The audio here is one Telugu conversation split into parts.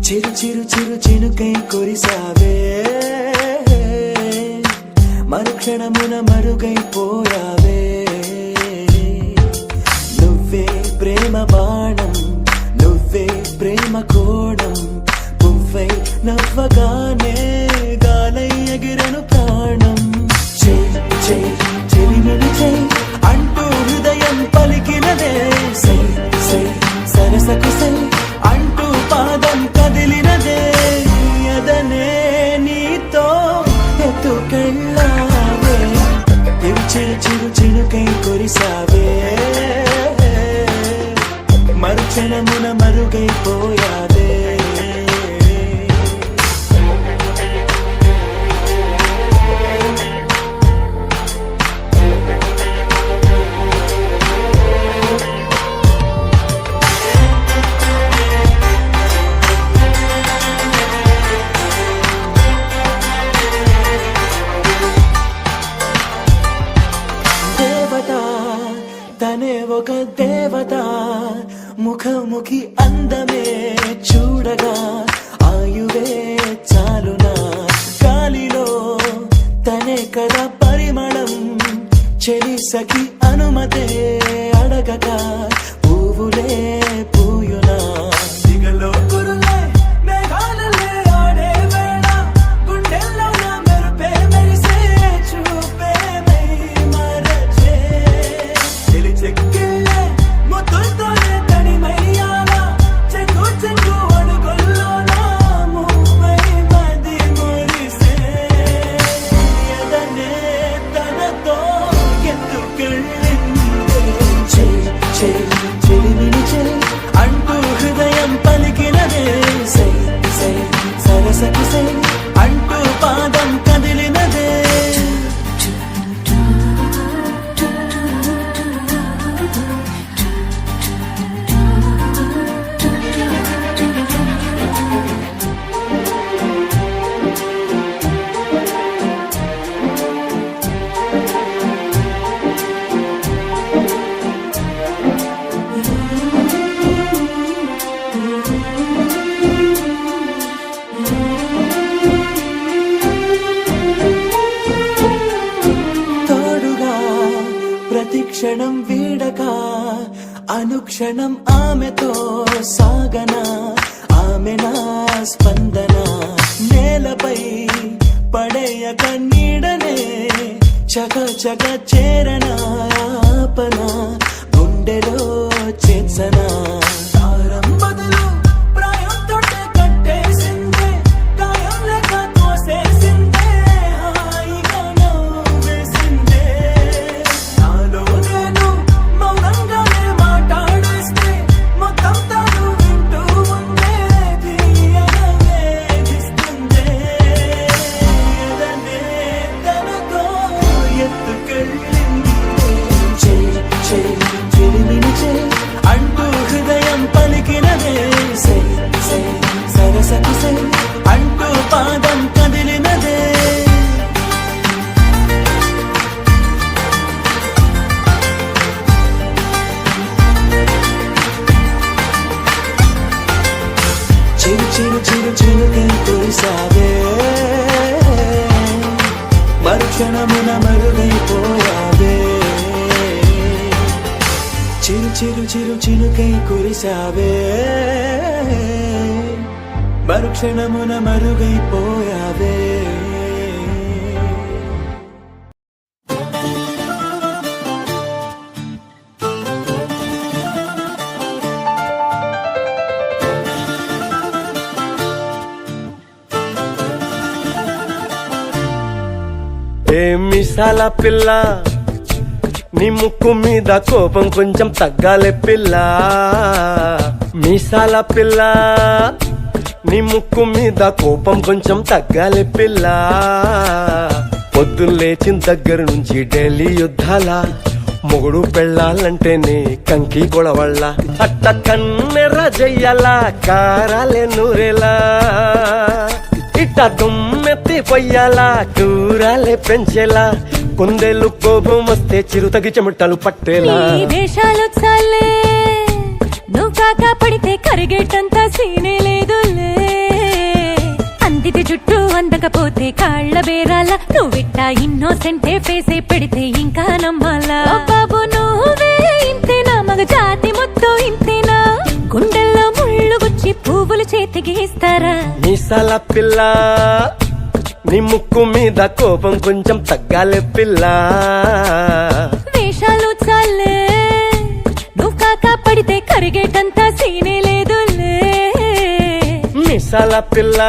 చిరు చిరు చిరు చినుకై కురిసావే, మరుక్షణమున మరుగైపోయావే. నువ్వే ప్రేమ బాణం, నువ్వే ప్రేమ కోణం, పువ్వై నవ్వగానే గాలై ఎగిరెను ప్రాణం. చెయ్ చెయ్ చెలిమిని చెయ్ అంటూ హృదయం పలికినదే, సై సై సరసకు సై అంటూ పాదం కదిలినదే. అదనే నీతో ఎత్తుకెళ్ళావే, చిరు చిరు చినుకై కురిసావే, మరుక్షణమున మరుగైపోయావే. తనే ఒక దేవత, ముఖముఖి అందమే చూడగా ఆయువే చాలునా. గాలిలో తనే కదా పరిమళం, చెలి సఖి అనుమతే అడగగా పువ్వులే పూయునా. దిగలో కురులే మేఘాలలే ఆడే వేళ, గుండెల్లో నా మెరుపే మెరిసే చూపే మై మరచే. చెక్కిళ్ళే ముద్దులతోనే తడిమయ్యాల, చెంగు చెంగు అడుగుల్లోన మువ్వై మది మురిసే. ఎదనే తనతో ఎత్తుకెళ్ళిందే, చెయ్ చెయ్ చెలిమిని చెయ్ అంటూ హృదయం పలికినదే, సై సై సరసకు సై అంటూ పాదం కదిలినదే. ప్రతిక్షణం వీడక అనుక్షణం ఆమెతో సాగన, ఆమె నా స్పందన. నేలపై పడేయక నీడనే చక చక చేరన, ఆపన గుండెలో చేర్చన. తారం బదులు ప్రాయం తోటే కట్టేసిందే, గాయం లేక తోసేసిందే, హాయిగా నవ్వేసిందే. నాలో నేను మౌనంగానే మాట్లాడేస్తే, మొత్తం తాను వింటూ ఉందే, తీయగా వేధిస్తుందే. ఎదనే తనతో ఎత్తుకెళ్ళిందే, చెయ్ చెయ్ చెలిమిని చెయ్ అంటూ హృదయం పలికినదే, సై సై సరసకు సై అంటూ పాదం కదిలినదే. చిరు చిరు చిరు చిరుకై కురిసావే, మరుక్షణమున మరుగైపోయావే. చిరు చిరు చిరు చినుకై కురిసావే, మరుక్షణమున మరుగైపోయావే. మిసాల పిల్ల, నీ ముక్కు మీద కోపం కొంచెం తగ్గాలే పిల్ల. మీసాల పిల్ల నీ ముక్కు మీద కోపం కొంచెం తగ్గాలి పిల్ల పొద్దున్న లేచిన దగ్గర నుంచి ఢిల్లీ యుద్ధాల మొగుడు పెళ్ళాలంటేనే కంకి కొడవళ్ళ అట్ట కన్నెర్ర జయ్యలా కారాలే నూరేలా ఇట్ట దుమ్మెత్తి పొయ్యాలా కూరాలే పెంచేలా కుందేలు కోపం వస్తే చిరుతగి చెమటలు పట్టేలా వేషాలు చాలే నువ్వు కాక పడితే కరిగేటంతా సీనే లేదులే అందిటి జుట్టు అందకపోతే కాళ్ళ బేరాల నువ్విట్టా ఇన్నోసెంటే ఫేసే పెడితే ఇంకా నమ్మాలా బాబు నువ్వే ఇంతేనా మగ జాతి మొత్తం ఇంతేనా గుండెల్లో ముళ్ళు గుచ్చి పువ్వులు చేతికి ఇస్తారా మీసాల పిల్ల నీ ముక్కు మీద కోపం కొంచెం తగ్గాలి పిల్ల వేషాలు చాలే నువ్వు కాక పడితే కరిగేటంతా సీనే లేదులే మీసాల పిల్ల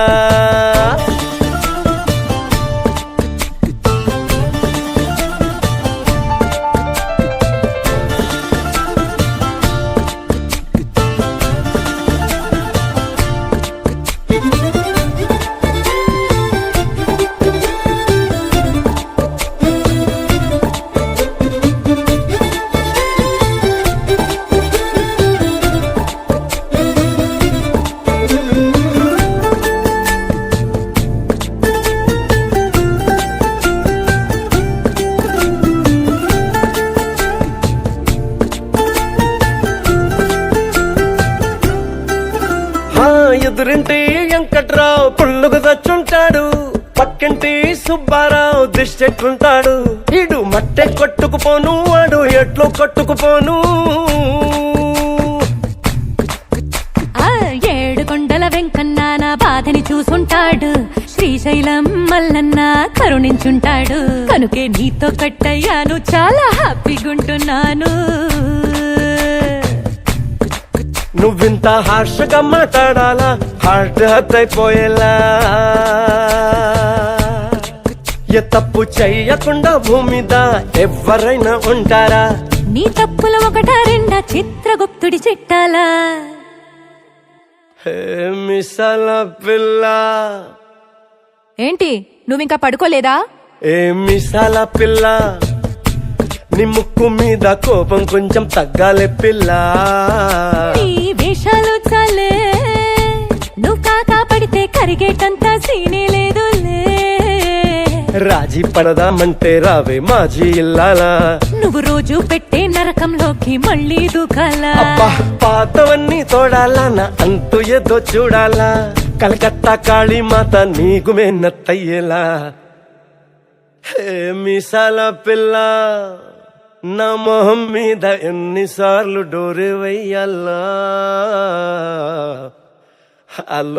ఎదురింటి వెంకట్రావు పుల్లుకు తెచ్చుంటాడు పక్కింటి సుబ్బారావు దిష్టెట్లుంటాడు ఇడు మట్టె కొట్టుకుపోను వాడు ఎట్లు కొట్టుకుపోను ఏడు కొండల వెంకన్న నా బాధని చూసుంటాడు శ్రీశైలం మల్లన్న కరుణించుంటాడు కనుకే నీతో కట్టయ్యాను చాలా హ్యాపీగుంటున్నాను నువ్వింత హార్షగా మాట్లాడాలా హార్ట్ హర్ట్ అయిపోయేలా ఏ తప్పు చెయ్యకుండా భూమిద ఎవరైనా ఉంటారా నీ తప్పులు ఒకటా రెండా చిత్రగుప్తుడి చిట్టాలా మిసాల పిల్ల ఏంటి నువ్వింకా పడుకోలేదా ఏ మిసాల పిల్ల నీ ముక్కు మీద కోపం కొంచెం తగ్గాలి పిల్ల నీ వేషాలు చాలే నువ్వు కాక పడితే కరిగేటంతా సీనే లేదులే రాజీ పడదామంటే రావే మాజీ ఇల్లాలా నువ్వు రోజు పెట్టే నరకంలోకి మళ్ళీ దూకాలా అబ్బా పాతవన్నీ తోడాలా నా అంతు ఏదో చూడాలా కలకత్తా కాళీమాత నీకు మెన్నత్తయ్యేలా మీసాల పిల్ల నా మొహం మీద ఎన్నిసార్లు డోరే వెయ్యాలా అల్లో